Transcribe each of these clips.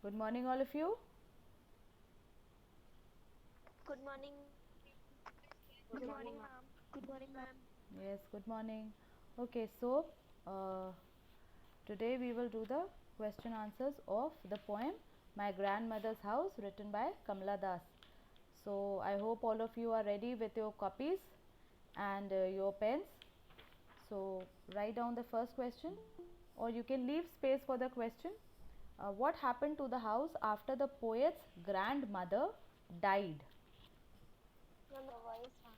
Good morning, all of you. Good morning. Good morning, ma'am. Good morning, ma'am. Yes, good morning. Okay, so uh, today we will do the question answers of the poem My Grandmother's House, written by Kamala Das. So I hope all of you are ready with your copies and your pens. So write down the first question, or you can leave space for the question. What happened to the house after the poet's grandmother died? Ma'am, your voice. Ma'am,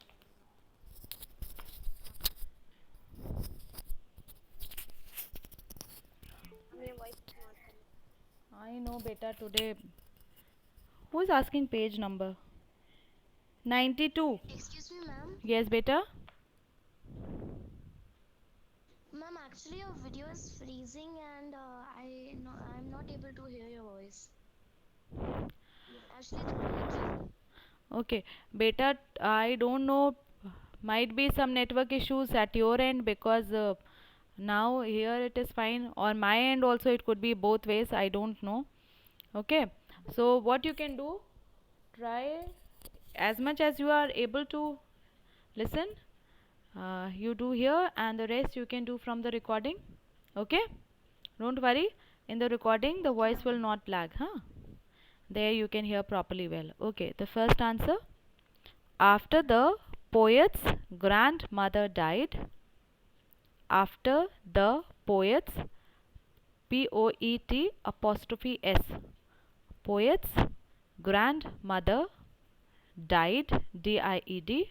your voice is not coming. I know, beta, today. Who is asking page number? 92. Excuse me, ma'am. Yes, beta. Ma'am, actually your video is freezing and I'm not able to hear your voice. Actually, through network. Okay, beta, I don't know. Might be some network issues at your end because now here it is fine. On my end also, it could be both ways. I don't know. Okay, so what you can do, try as much as you are able to listen. You do here, and the rest you can do from the recording. Okay, don't worry. In the recording, the Okay, voice ma'am. will not lag. Huh? There you can hear properly well. Okay, the first answer. After the poet's grandmother died, after the poet's poet apostrophe s poet's grandmother died died,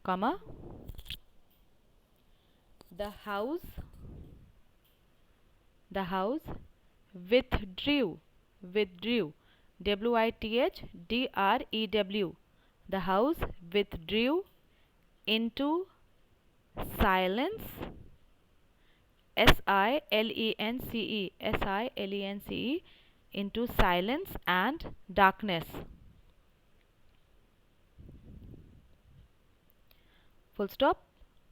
comma, the house the house withdrew withdrew withdrew, the house withdrew into silence, silence, into silence and darkness. Full stop.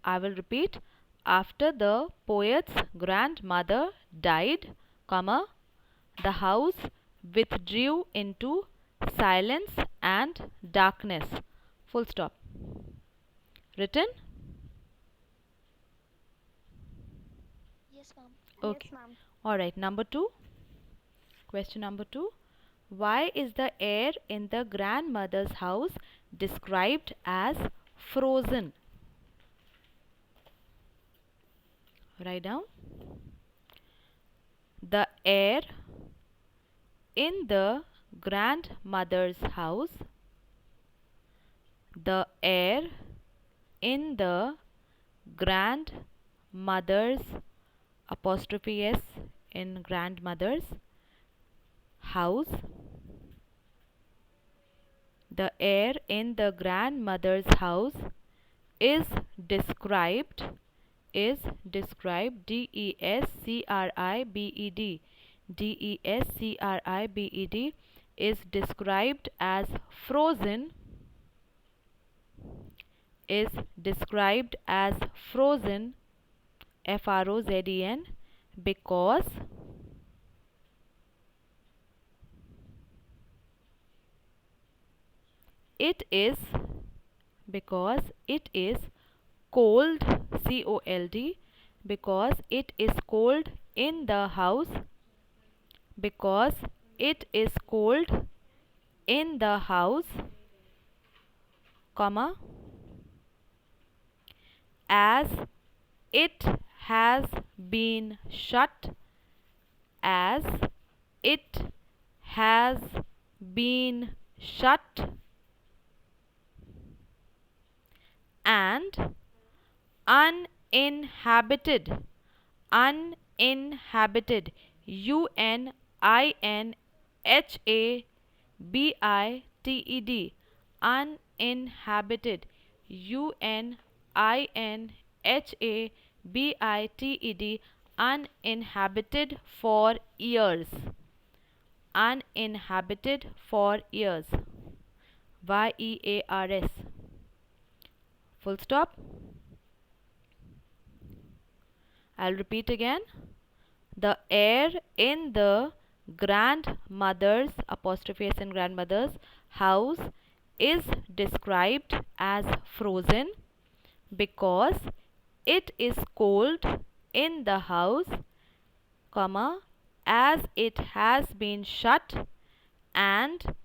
I will repeat. After the poet's grandmother died, comma, the house withdrew into silence and darkness. Full stop. Written? Yes, ma'am. Okay. Alright, number 2. Question number 2. Why is the air in the grandmother's house described as frozen? Write down. The air in the grandmother's house, the air in the grandmother's apostrophe s in grandmother's house, the air in the grandmother's house is described described described is described as frozen, is described as frozen, frozen, because it is it is cold, cold, because it is cold in the house, because it is cold in the house, comma, as it has been shut, as it has been shut, and uninhabited, uninhabited, uninhabited, uninhabited, uninhabited, uninhabited for years, uninhabited for years, years. Full stop. I'll repeat again. The air in the grandmother's apostrophe s in grandmother's house is described as frozen because it is cold in the house, comma, as it has been shut and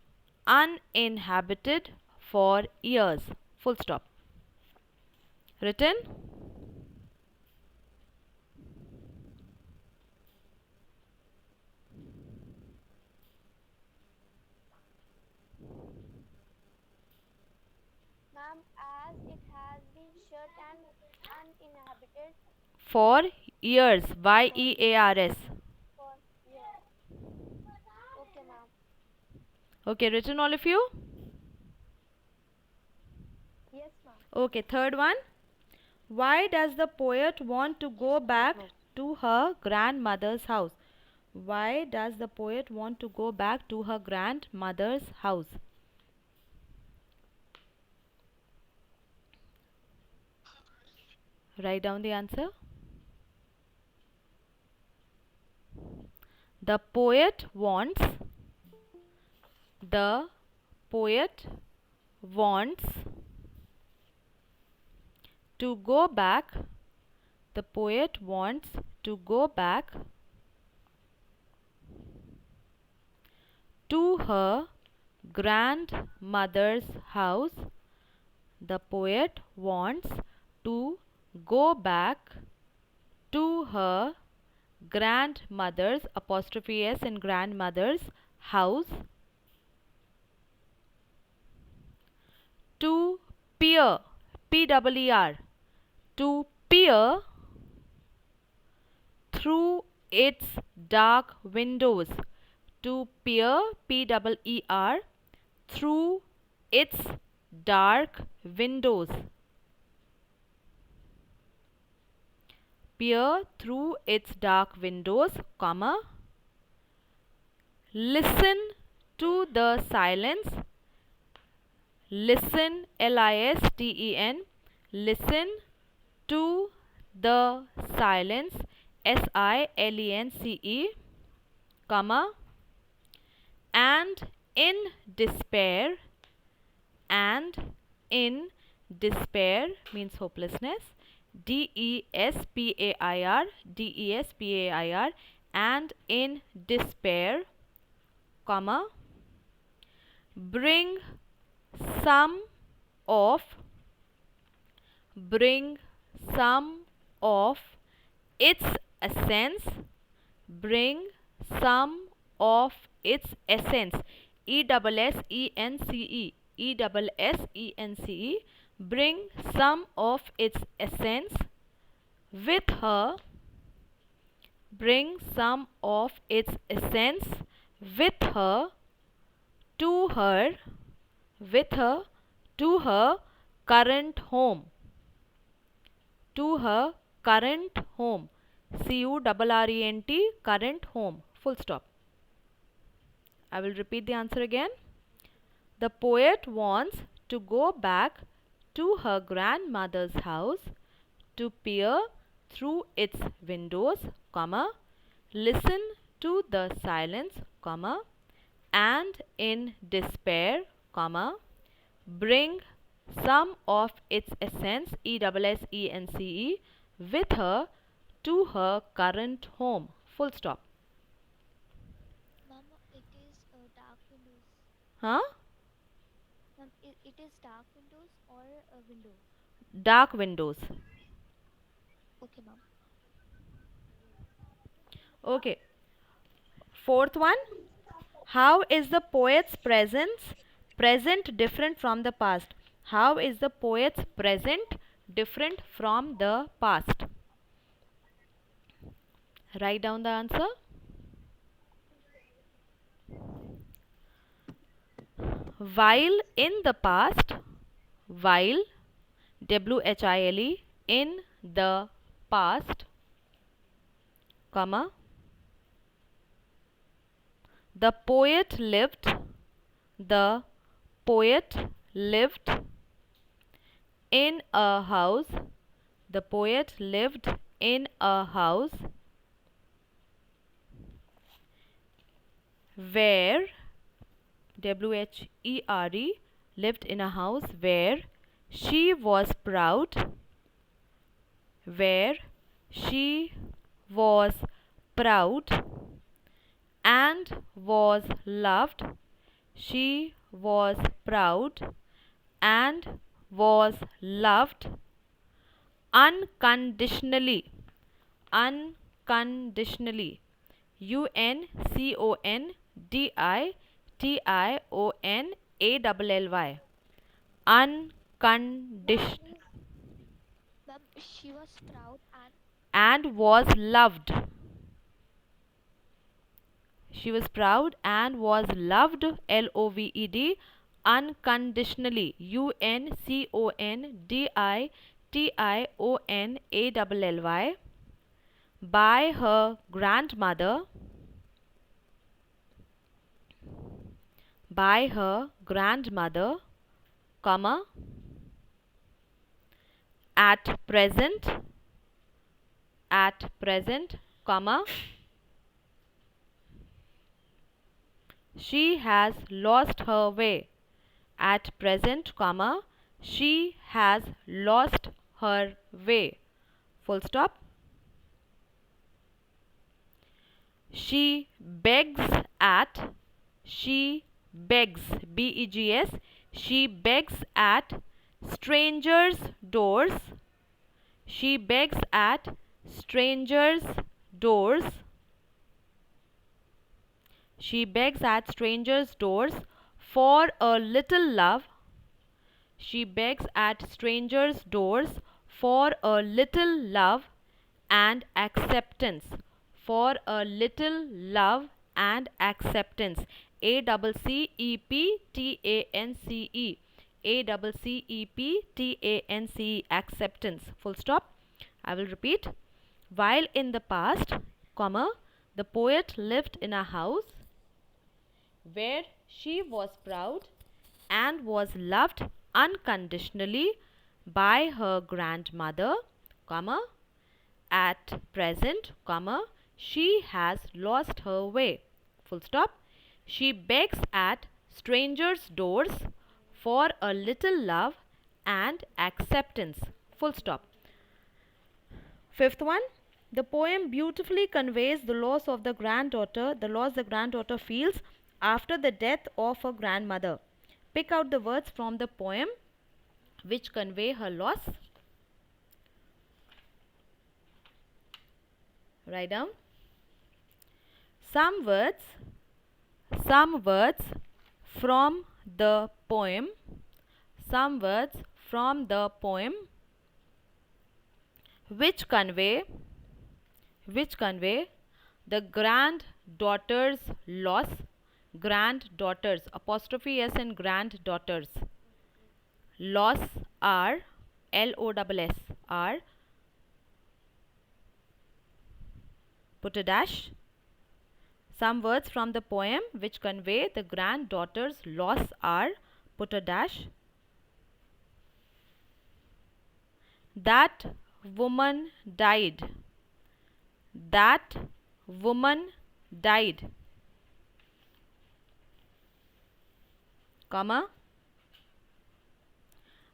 uninhabited for years. Full stop. Written? Ma'am, as it has been shut and uninhabited For years. YEARS. for years. Okay, ma'am. Okay, written all of you? Yes, ma'am. Okay, third one. Why does the poet want to go back to her grandmother's house? Why does the poet want to go back to her grandmother's house? Write down the answer. The poet wants the poet wants to go back. The poet wants to go back to her grandmother's house. The poet wants to go back to her grandmother's apostrophe s in grandmother's house to peer, P-E-E-R, to peer through its dark windows, to peer, P-E-E-R, through its dark windows, peer through its dark windows, comma, listen to the silence, listen, L-I-S-T-E-N, listen to the silence, S-I-L-E-N-C-E, comma, and in despair, and in despair means hopelessness, D-E-S-P-A-I-R, D-E-S-P-A-I-R, and in despair, comma, bring some of bring some of its essence, bring some of its essence, E-S-S-E-N-C-E, E-S-S-E-N-C-E, bring some of its essence with her, bring some of its essence with her to her, with her to her current home, to her current home, C-U-R-R-E-N-T, current home, full stop. I will repeat the answer again. The poet wants to go back to her grandmother's house to peer through its windows, comma, listen to the silence, comma, and in despair, comma, bring some of its essence, E-S-S-E-N-C-E, with her to her current home, full stop. Ma'am, it is dark windows. Huh? Ma'am, it is dark windows or a window? Dark windows. Okay, ma'am. Okay. Fourth one. How is the poet's present different from the past? How is the poet's present different from the past? Write down the answer. While in the past, while, W-H-I-L-E, in the past, comma, the poet lived, the poet lived in a house, the poet lived in a house where, WHERE, lived in a house where she was proud, where she was proud and was loved. She was proud and was loved unconditionally. Unconditionally. UNCONDITIONALLY. Ma'am, Unconditional. she was proud And was loved. She was proud and was loved, LOVED, unconditionally, UNCONDITIONALLY, by her grandmother, by her grandmother, comma, at present, comma, she has lost her way. At present, comma, she has lost her way. Full stop. She begs at, she begs, BEGS, she begs at strangers' doors. She begs at strangers' doors. She begs at strangers' doors for a little love. She begs at strangers' doors for a little love and acceptance. For a little love and acceptance. ACCEPTANCE. ACCEPTANCE. Acceptance. Full stop. I will repeat. While in the past, comma, the poet lived in a house where she was proud and was loved unconditionally by her grandmother, comma, at present, comma, she has lost her way. Full stop. She begs at strangers' doors for a little love and acceptance. Full stop. Fifth one. The poem beautifully conveys the loss of the granddaughter, the loss the granddaughter feels after the death of her grandmother. Pick out the words from the poem which convey her loss. Write down some words from the poem, some words from the poem which convey the granddaughter's loss. Granddaughters, apostrophe S in granddaughters, loss are, LOSS are, put a dash. Some words from the poem which convey the granddaughter's loss are, put a dash. That woman died. That woman died, comma,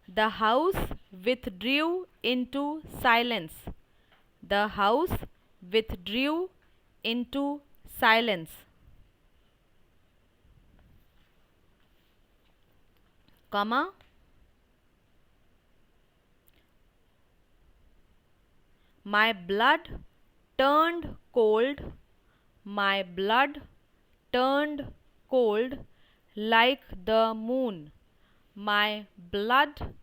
the house withdrew into silence. The house withdrew into silence, comma, my blood turned cold. My blood turned cold like the moon. My blood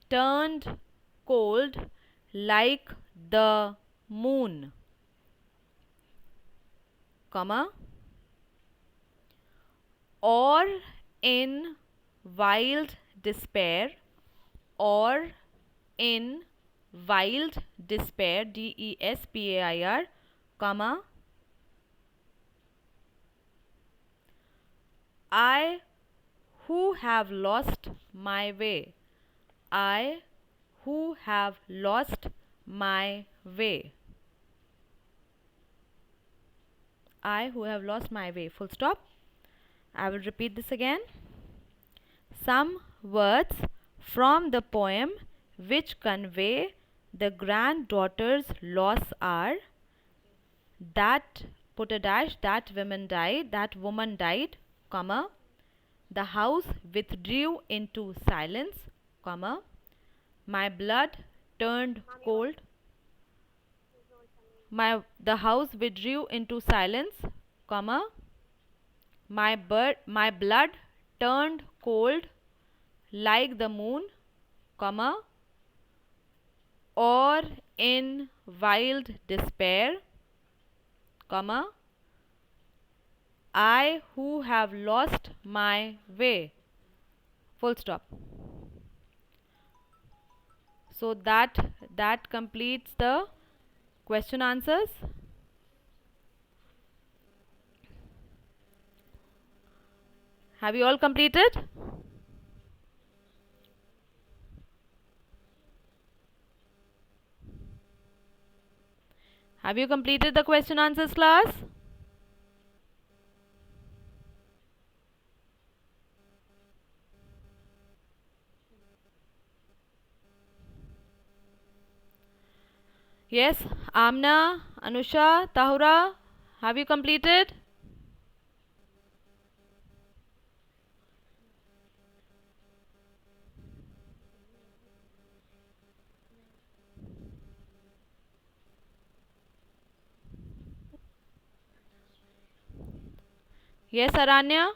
turned cold like the moon, comma, or in wild despair, or in wild despair, DESPAIR, comma, I who have lost my way. I who have lost my way. I who have lost my way. Full stop. I will repeat this again. Some words from the poem which convey the granddaughter's loss are that, put a dash, that woman died, comma, the house withdrew into silence, comma, my blood turned cold, the house withdrew into silence, comma, my blood turned cold like the moon, comma, or in wild despair, comma, I who have lost my way, full stop. So that completes the question answers. Have you all completed? Have you completed the question answers, class? Yes, Amna, Anusha, Tahura, have you completed? Yes, Aranya?